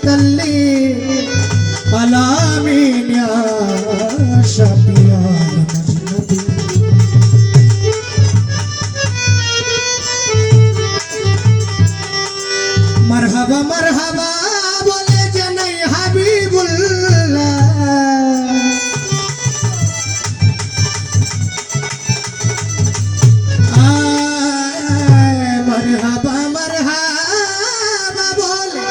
rahmatalli alamin ya shafi'an nabi marhaba marhaba bole janai habibullah marhaba marhaba bole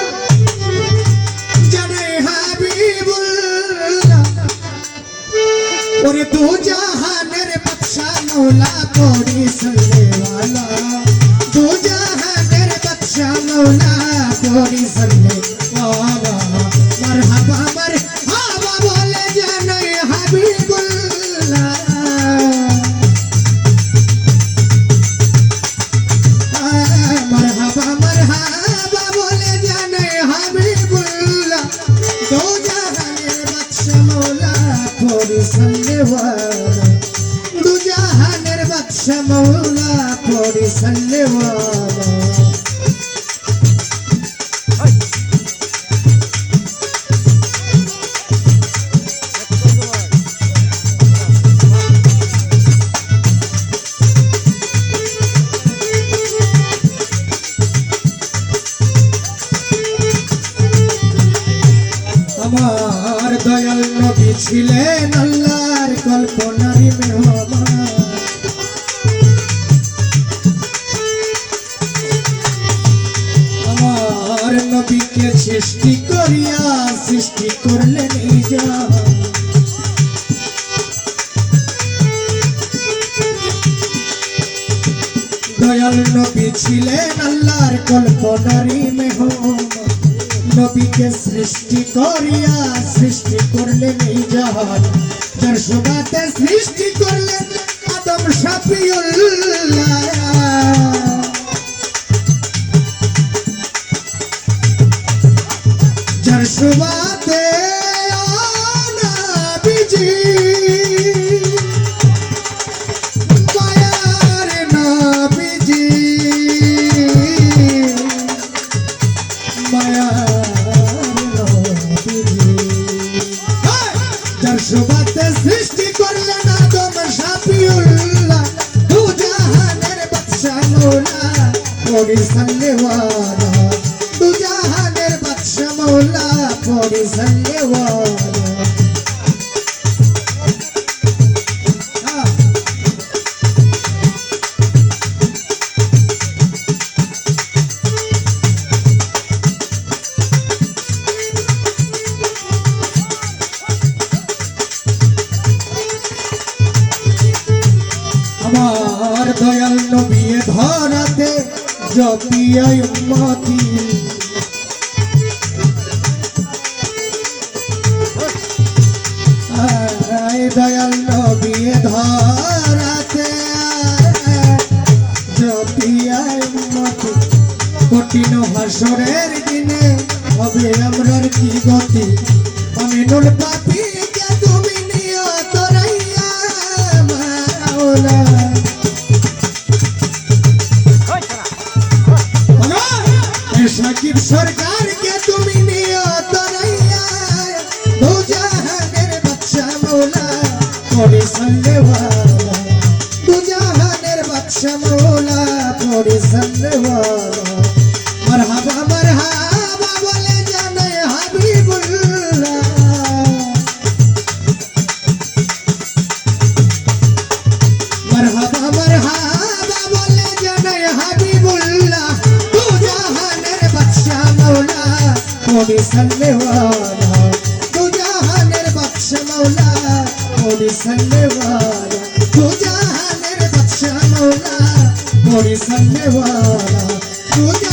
janai habibullah ore tu jahaner baksha maula pori salne wala tu jahaner baksha maula pori salne wala marhaba marhaba bole janai habibullah marhaba marhaba bole janai habibullah do jahaner baksha maula pori salne wala do jahaner baksha maula pori salne wala আমার দয়াল নবী ছিলেন আল্লাহর কল্পনারই মেহমান আমার নবীকে সৃষ্টি করিয়া সৃষ্টি করলেন এই জাহান দয়াল নবী ছিলেন আল্লাহর কল্পনারই মেহমান নবীকে সৃষ্টি করিয়া সৃষ্টি করলেন এই জাহান যার সুবাতে সৃষ্টি করলেন আদম শাফিউল্লাহ যার সুবাতে নবীজি মায়ার নবীজি মায়ার সুবাতে সৃষ্টি করলেন আদম শাফিউল্লাহ দু জাহানের বাদশা মওলা পড়ি সাল্লেওয়ালা দু জাহানের বাদশা মওলা পড়ি সাল্লেওয়ালা আমার দয়াল নবী ধরাতে জপিয়া উম্মতি দয়াল নবী ধরাতে জপিয়া উম্মতি কঠিন হাসরের দিনে হবে আমরার কি গতি আমিনুল পাপীকে তুমি নিয়ত রাইয়া মাওলা সাকিব সরকারকে তুমি নিয়ত রাইয়া দু জাহানের বাদশা মওলা পড়ি সাল্লেওয়ালা দু জাহানের বাদশা মওলা পড়ি সাল্লেওয়ালা মারহাবা মারহাবা বলে জানাই হাবিবুল্লাহ মারহাবা মারহাবা বলে জানাই হাবিবুল্লাহ দু জাহানের বাদশা মওলা পড়ি সাল্লেওয়ালা দু জাহানের বাদশা মওলা পড়ি সাল্লেওয়ালা দু জাহানের বাদশা মওলা পড়ি সাল্লেওয়ালা